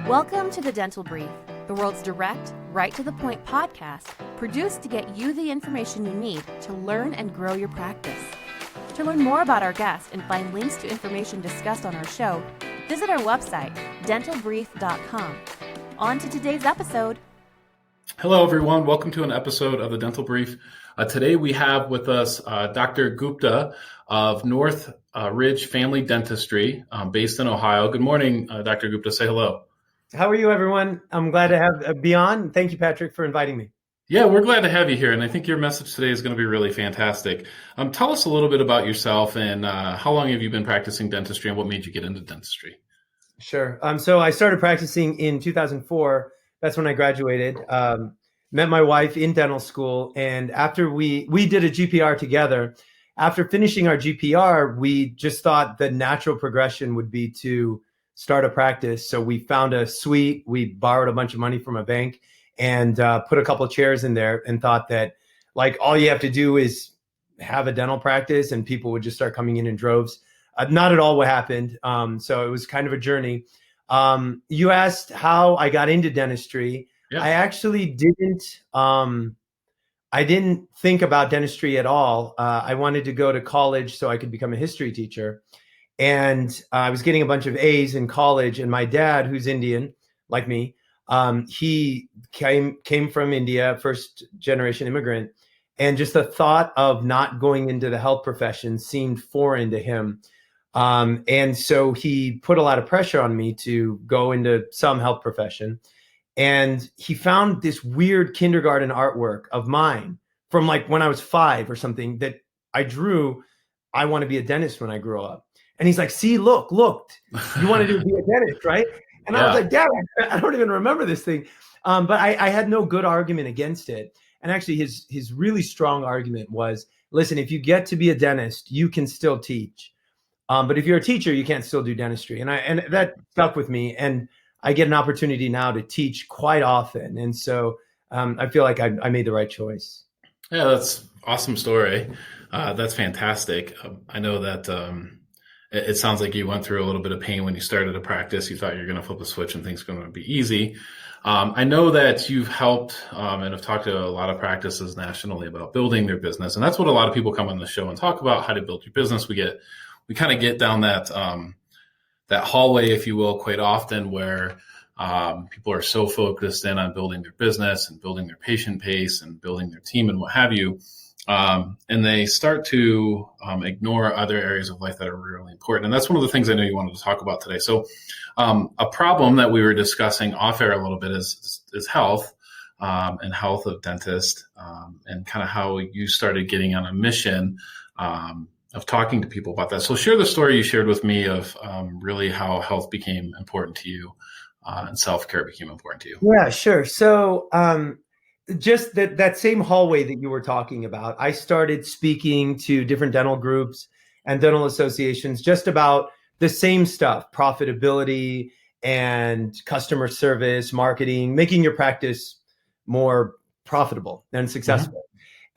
Welcome to the Dental Brief, the world's direct, right-to-the-point podcast produced to get you the information you need to learn and grow your practice. To learn more about our guests and find links to information discussed on our show, visit our website, dentalbrief.com. On to today's episode. Hello, everyone. Welcome to an episode of the Dental Brief. Today we have with us Dr. Gupta of North Ridge Family Dentistry based in Ohio. Good morning, Dr. Gupta. Say hello. How are you, everyone? I'm glad to be on. Thank you, Patrick, for inviting me. Yeah, we're glad to have you here, and I think your message today is going to be really fantastic. Tell us a little bit about yourself and how long have you been practicing dentistry and what made you get into dentistry? Sure. So I started practicing in 2004. That's when I graduated. Met my wife in dental school, and after we did a GPR together. After finishing our GPR, we just thought the natural progression would be to start a practice. So we found a suite. We borrowed a bunch of money from a bank and put a couple of chairs in there and thought that like all you have to do is have a dental practice and people would just start coming in droves. Not at all what happened. So it was kind of a journey. You asked how I got into dentistry. Yeah. I actually didn't. I didn't think about dentistry at all. I wanted to go to college so I could become a history teacher. And I was getting a bunch of A's in college. And my dad, who's Indian, like me, he came from India, first generation immigrant. And just the thought of not going into the health profession seemed foreign to him. And so he put a lot of pressure on me to go into some health profession. And he found this weird kindergarten artwork of mine from like when I was 5 or something that I drew. I want to be a dentist when I grow up. And he's like, see, look, you want to be a dentist, right? And yeah. I was like, Dad, I don't even remember this thing. But I had no good argument against it. And actually his really strong argument was, listen, if you get to be a dentist, you can still teach. But if you're a teacher, you can't still do dentistry. And that stuck with me. And I get an opportunity now to teach quite often. And so I feel like I made the right choice. Yeah, that's an awesome story. That's fantastic. I know that it sounds like you went through a little bit of pain when you started a practice. You thought you were going to flip a switch and things were going to be easy. I know that you've helped and have talked to a lot of practices nationally about building their business. And that's what a lot of people come on the show and talk about, how to build your business. We kind of get down that hallway, if you will, quite often where people are so focused in on building their business and building their patient base and building their team and what have you. And they start to ignore other areas of life that are really important. And that's one of the things I know you wanted to talk about today. So a problem that we were discussing off air a little bit is health and health of dentists and kind of how you started getting on a mission of talking to people about that. So share the story you shared with me of really how health became important to you and self-care became important to you. Yeah, sure. So just that same hallway that you were talking about, I started speaking to different dental groups and dental associations just about the same stuff, profitability and customer service, marketing, making your practice more profitable and successful.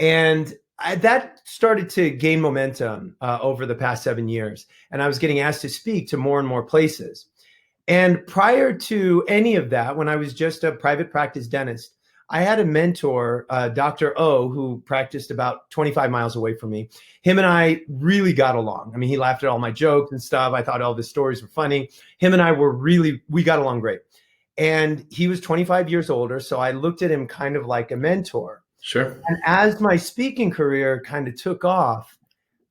Mm-hmm. And that started to gain momentum over the past 7 years. And I was getting asked to speak to more and more places. And prior to any of that, when I was just a private practice dentist, I had a mentor, Dr. O, who practiced about 25 miles away from me. Him and I really got along. I mean, he laughed at all my jokes and stuff. I thought all the stories were funny. Him and I we got along great. And he was 25 years older. So I looked at him kind of like a mentor. Sure. And as my speaking career kind of took off,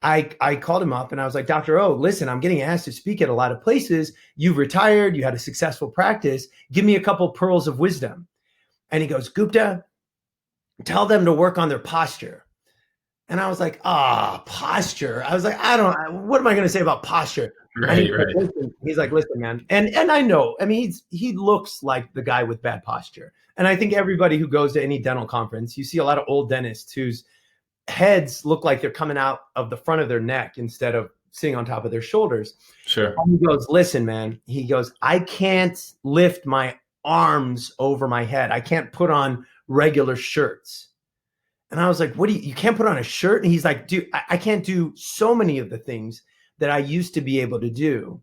I called him up and I was like, Dr. O, listen, I'm getting asked to speak at a lot of places. You've retired. You had a successful practice. Give me a couple pearls of wisdom. And he goes, Gupta, tell them to work on their posture. And I was like, posture. I was like, what am I going to say about posture? Right. He's like, listen, man. And I know, I mean, he looks like the guy with bad posture. And I think everybody who goes to any dental conference, you see a lot of old dentists whose heads look like they're coming out of the front of their neck instead of sitting on top of their shoulders. Sure. And he goes, listen, man. He goes, I can't lift my arms over my head. I can't put on regular shirts. And I was like, you can't put on a shirt? And he's like, dude, I can't do so many of the things that I used to be able to do.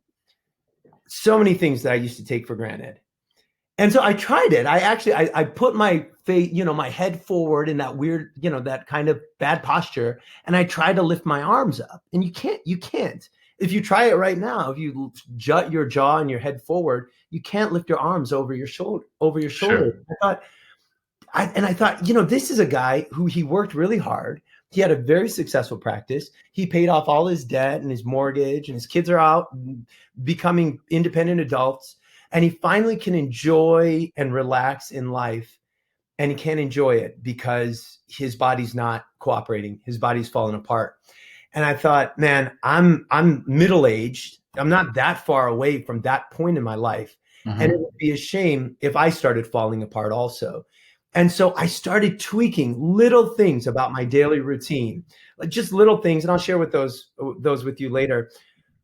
So many things that I used to take for granted. And so I tried it. I put my face, my head forward in that weird, that kind of bad posture. And I tried to lift my arms up, and you can't. If you try it right now, if you jut your jaw and your head forward, you can't lift your arms over your shoulder, Sure. I thought, this is a guy who he worked really hard. He had a very successful practice. He paid off all his debt and his mortgage, and his kids are out becoming independent adults. And he finally can enjoy and relax in life. And he can't enjoy it because his body's not cooperating. His body's falling apart. And I thought, man, I'm middle-aged. I'm not that far away from that point in my life. Mm-hmm. And it would be a shame if I started falling apart also. And so I started tweaking little things about my daily routine, like just little things. And I'll share with those with you later.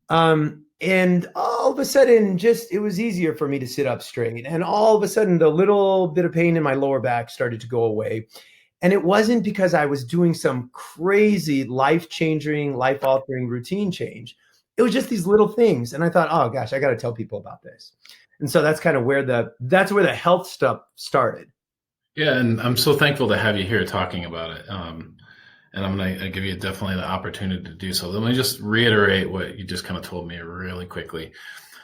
And all of a sudden, it was easier for me to sit up straight. And all of a sudden, the little bit of pain in my lower back started to go away. And it wasn't because I was doing some crazy life-changing, life-altering routine change. It was just these little things. And I thought, oh gosh, I got to tell people about this. And so that's kind of where the health stuff started. Yeah, and I'm so thankful to have you here talking about it. And I'm going to give you definitely the opportunity to do so. Let me just reiterate what you just kind of told me really quickly.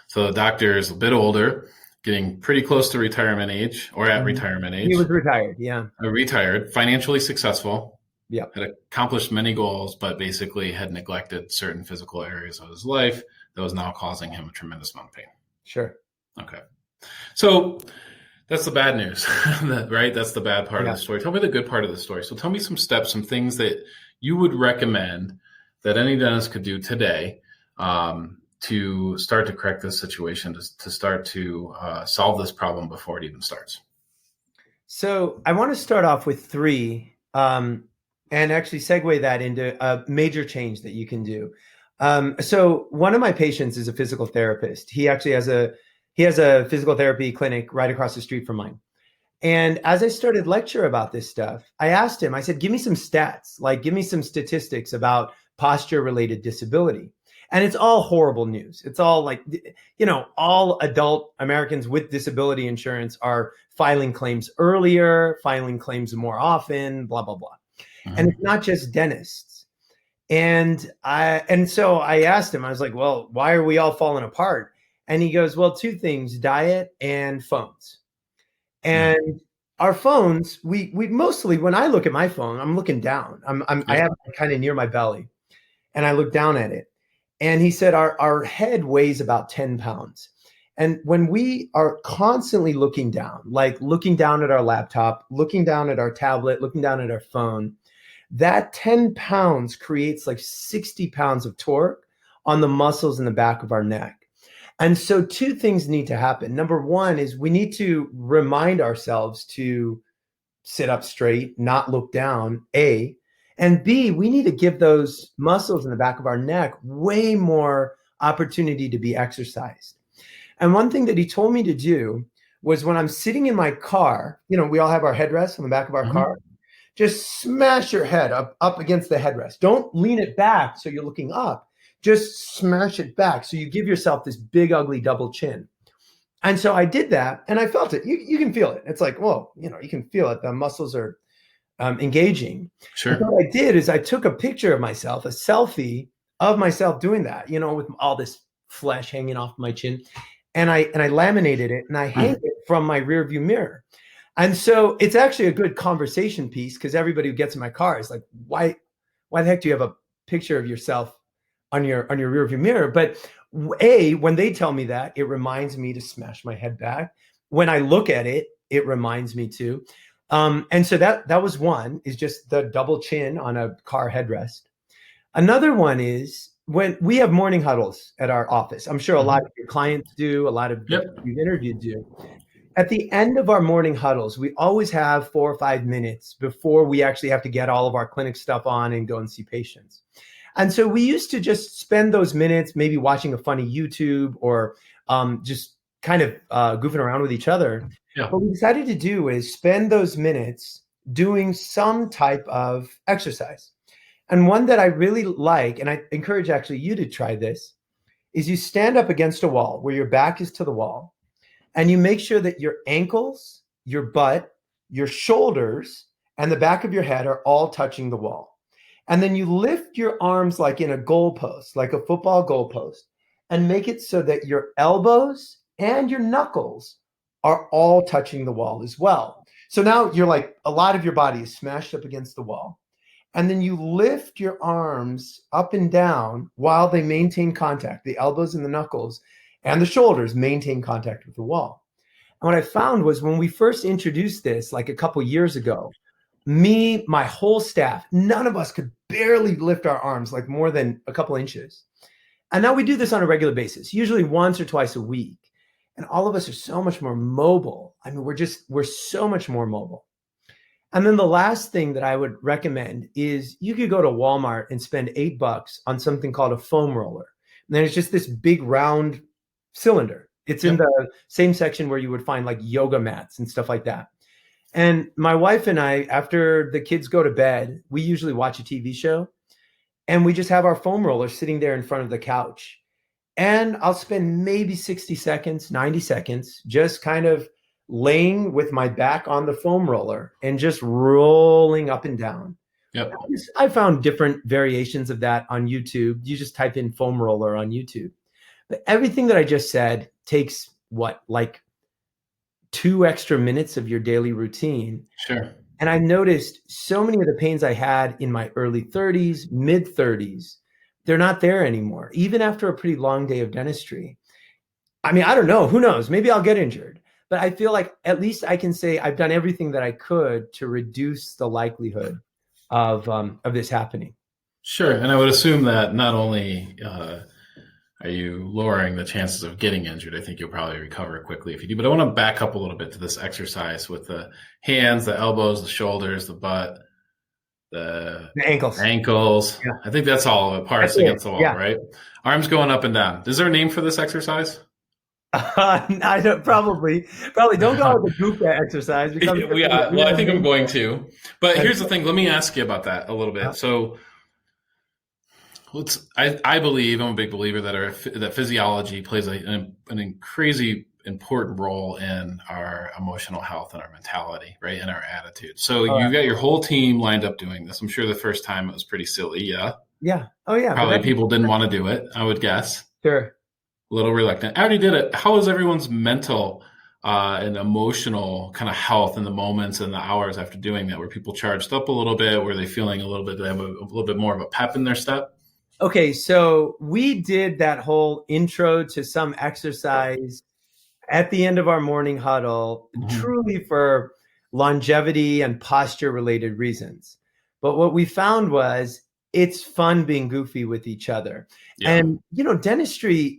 So the doctor is a bit older, getting pretty close to retirement age or at retirement age. He was retired, yeah. Retired, financially successful. Yeah. Had accomplished many goals, but basically had neglected certain physical areas of his life that was now causing him a tremendous amount of pain. Sure. Okay. So that's the bad news, right? That's the bad part of the story. Tell me the good part of the story. So tell me some steps, some things that you would recommend that any dentist could do today to start to correct this situation, to start to solve this problem before it even starts. So I want to start off with 3 and actually segue that into a major change that you can do. So one of my patients is a physical therapist. He actually has a physical therapy clinic right across the street from mine. And as I started lecture about this stuff, I asked him, I said, give me some stats, like give me some statistics about posture related disability. And it's all horrible news. It's all like, all adult Americans with disability insurance are filing claims earlier, filing claims more often, blah, blah, blah. Mm-hmm. And it's not just dentists. And so I asked him, I was like, well, why are we all falling apart? And he goes, well, 2 things, diet and phones. And our phones, we mostly, when I look at my phone, I'm looking down. I have it kind of near my belly, and I look down at it. And he said, our head weighs about 10 pounds. And when we are constantly looking down, like looking down at our laptop, looking down at our tablet, looking down at our phone, that 10 pounds creates like 60 pounds of torque on the muscles in the back of our neck. And so 2 things need to happen. Number 1 is we need to remind ourselves to sit up straight, not look down, A. And B, we need to give those muscles in the back of our neck way more opportunity to be exercised. And one thing that he told me to do was when I'm sitting in my car, we all have our headrests on the back of our car, just smash your head up against the headrest. Don't lean it back so you're looking up. Just smash it back. So you give yourself this big, ugly double chin. And so I did that and I felt it. You can feel it. It's like, whoa, you can feel it. The muscles are engaging. Sure. And what I did is I took a picture of myself, a selfie of myself doing that, with all this flesh hanging off my chin. And I laminated it and I hang it from my rear view mirror. And so it's actually a good conversation piece because everybody who gets in my car is like, why the heck do you have a picture of yourself on your rear view mirror? But when they tell me that, it reminds me to smash my head back. When I look at it, it reminds me to. And so that was one, is just the double chin on a car headrest. Another one is when we have morning huddles at our office. I'm sure a lot of your clients do, a lot of you've interviewed do. At the end of our morning huddles, we always have 4 or 5 minutes before we actually have to get all of our clinic stuff on and go and see patients. And so we used to just spend those minutes maybe watching a funny YouTube or just kind of goofing around with each other. Yeah. What we decided to do is spend those minutes doing some type of exercise. And one that I really like, and I encourage actually you to try this, is you stand up against a wall where your back is to the wall. And you make sure that your ankles, your butt, your shoulders, and the back of your head are all touching the wall. And then you lift your arms like in a goalpost, like a football goalpost, and make it so that your elbows and your knuckles are all touching the wall as well. So now you're like, a lot of your body is smashed up against the wall. And then you lift your arms up and down while they maintain contact. The elbows and the knuckles and the shoulders maintain contact with the wall. And what I found was when we first introduced this, like a couple years ago, me, my whole staff, none of us could barely lift our arms like more than a couple inches. And now we do this on a regular basis, usually once or twice a week. And all of us are so much more mobile. I mean, we're so much more mobile. And then the last thing that I would recommend is you could go to Walmart and spend $8 on something called a foam roller. And then it's just this big round cylinder. It's in the same section where you would find like yoga mats and stuff like that. And my wife and I, after the kids go to bed, we usually watch a TV show and we just have our foam roller sitting there in front of the couch. And I'll spend maybe 60 seconds, 90 seconds, just kind of laying with my back on the foam roller and just rolling up and down. Yep. I found different variations of that on YouTube. You just type in foam roller on YouTube. But everything that I just said takes like 2 extra minutes of your daily routine. Sure. And I noticed so many of the pains I had in my early 30s, mid 30s, they're not there anymore, even after a pretty long day of dentistry. I mean, I don't know, who knows? Maybe I'll get injured, but I feel like at least I can say I've done everything that I could to reduce the likelihood of this happening. Sure. And I would assume that not only are you lowering the chances of getting injured, I think you'll probably recover quickly if you do. But I want to back up a little bit to this exercise with the hands, the elbows, the shoulders, the butt, the ankles. Yeah. I think that's all of it, parts against the wall, right? Arms going up and down. Is there a name for this exercise? I don't, probably don't call it the Gupta exercise. Well, I think I'm going to. But here's the thing. Let me ask you about that a little bit. So I believe, I'm a big believer that physiology plays an crazy important role in our emotional health and our mentality, right? And our attitude. So you got your whole team lined up doing this. I'm sure the first time it was pretty silly. Yeah. Yeah. Oh yeah. Probably people didn't want to do it, I would guess. Sure. A little reluctant. I already did it. How is everyone's mental and emotional kind of health in the moments and the hours after doing that? Were people charged up a little bit? Were they feeling a little bit, they have a little bit more of a pep in their step? Okay. So we did that whole intro to some exercise at the end of our morning huddle, truly for longevity and posture related reasons. But what we found was it's fun being goofy with each other. Yeah. And, dentistry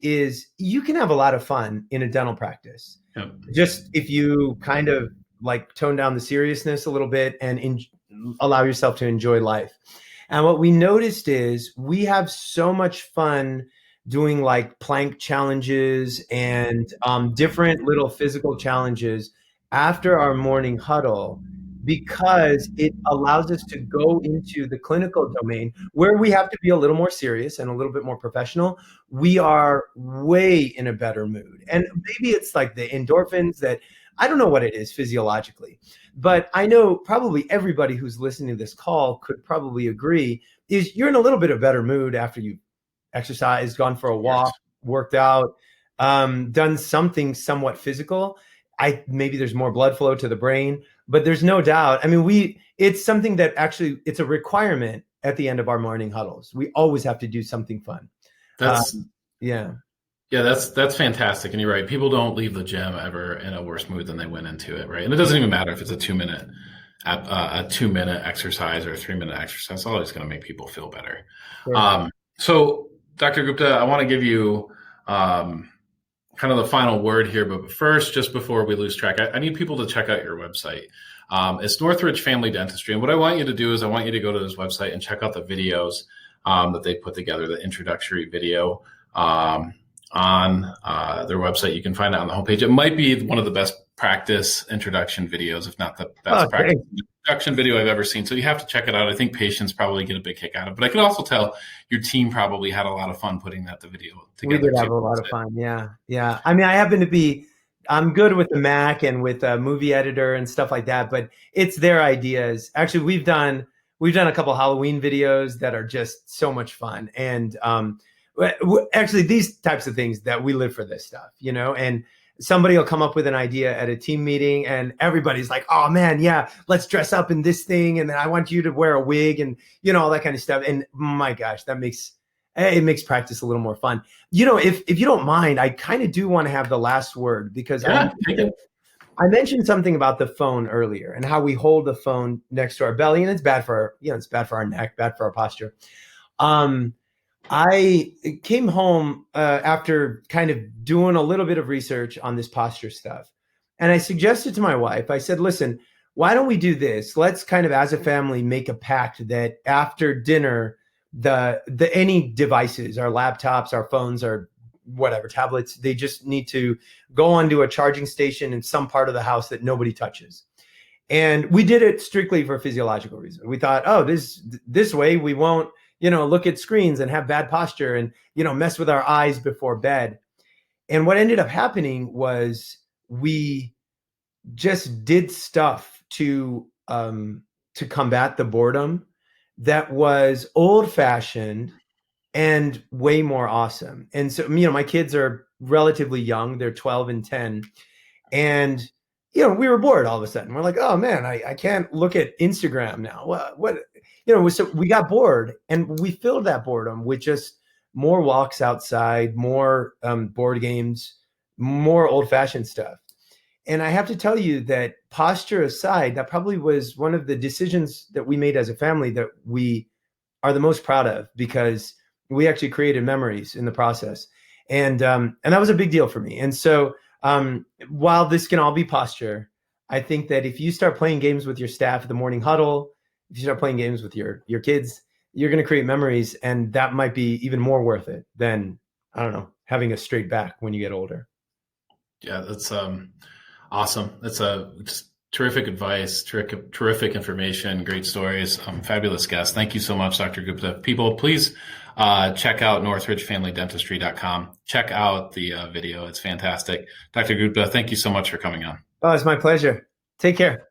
you can have a lot of fun in a dental practice. Yep. Just if you kind of like tone down the seriousness a little bit and allow yourself to enjoy life. And what we noticed is we have so much fun doing like plank challenges and different little physical challenges after our morning huddle, because it allows us to go into the clinical domain where we have to be a little more serious and a little bit more professional. We are way in a better mood. And maybe it's like the endorphins that, I don't know what it is physiologically, but I know probably everybody who's listening to this call could probably agree is you're in a little bit of better mood after you exercised, gone for a walk, worked out, done something somewhat physical. Maybe there's more blood flow to the brain, but there's no doubt. I mean, it's something that actually it's a requirement at the end of our morning huddles. We always have to do something fun. That's fantastic. And you're right. People don't leave the gym ever in a worse mood than they went into it. Right. And it doesn't even matter if it's a 2-minute exercise or a 3-minute exercise. It's always going to make people feel better. Sure. So Dr. Gupta, I want to give you kind of the final word here, but first, just before we lose track, I need people to check out your website. It's North Ridge Family Dentistry. And what I want you to do is I want you to go to this website and check out the videos that they put together, the introductory video on their website. You can find it on the homepage. It might be one of the best practice introduction videos, if not the best practice introduction video I've ever seen. So you have to check it out. I think patients probably get a big kick out of it. But I can also tell your team probably had a lot of fun putting the video together. We did have a lot of fun. Yeah. Yeah. I mean, I happen to be I'm good with the Mac and with a movie editor and stuff like that, but it's their ideas. Actually, we've done a couple Halloween videos that are just so much fun. And actually, these types of things that we live for this stuff, and somebody will come up with an idea at a team meeting and everybody's like, oh man, yeah, let's dress up in this thing. And then I want you to wear a wig and, all that kind of stuff. And my gosh, it makes practice a little more fun. If you don't mind, I kind of do want to have the last word because I mentioned something about the phone earlier and how we hold the phone next to our belly, and it's bad for our neck, bad for our posture. I came home after kind of doing a little bit of research on this posture stuff. And I suggested to my wife, I said, listen, why don't we do this? Let's kind of as a family make a pact that after dinner, the any devices, our laptops, our phones, our whatever, tablets, they just need to go onto a charging station in some part of the house that nobody touches. And we did it strictly for physiological reasons. We thought, oh, this way we won't, look at screens and have bad posture and, mess with our eyes before bed. And what ended up happening was we just did stuff to combat the boredom that was old fashioned and way more awesome. And so, my kids are relatively young. They're 12 and 10. And, we were bored all of a sudden. We're like, oh man, I can't look at Instagram now. What? So we got bored and we filled that boredom with just more walks outside, more board games, more old fashioned stuff. And I have to tell you that posture aside, that probably was one of the decisions that we made as a family that we are the most proud of because we actually created memories in the process. And that was a big deal for me. And so while this can all be posture, I think that if you start playing games with your staff at the morning huddle, if you start playing games with your kids, you're going to create memories. And that might be even more worth it than, I don't know, having a straight back when you get older. Yeah, that's awesome. That's just terrific advice, terrific information, great stories, fabulous guest. Thank you so much, Dr. Gupta. People, please check out NorthRidgeFamilyDentistry.com. Check out the video. It's fantastic. Dr. Gupta, thank you so much for coming on. Oh, it's my pleasure. Take care.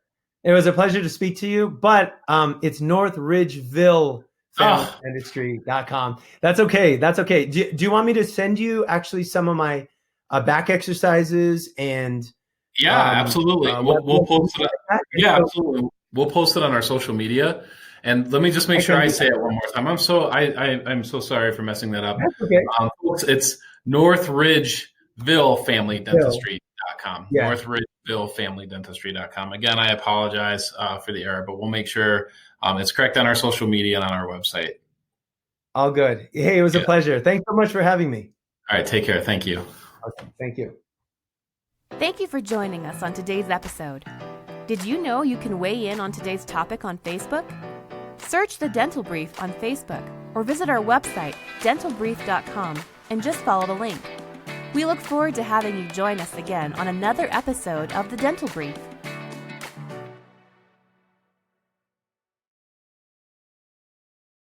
It was a pleasure to speak to you, but it's North Ridgeville Family Dentistry.com. That's okay. That's okay. Do you want me to send you actually some of my back exercises and absolutely. We'll post it. Absolutely. We'll post it on our social media. And let me just make sure I say it one more time. I'm so sorry for messing that up. That's okay. Folks, it's North Ridgeville Family Dentistry.com. Yeah. North Ridgeville Family Dentistry.com. Again, I apologize for the error, but we'll make sure it's correct on our social media and on our website. All good. Hey, it was a pleasure. Thanks so much for having me. All right. Take care. Thank you. Okay, thank you. Thank you for joining us on today's episode. Did you know you can weigh in on today's topic on Facebook? Search The Dental Brief on Facebook or visit our website, dentalbrief.com, and just follow the link. We look forward to having you join us again on another episode of The Dental Brief.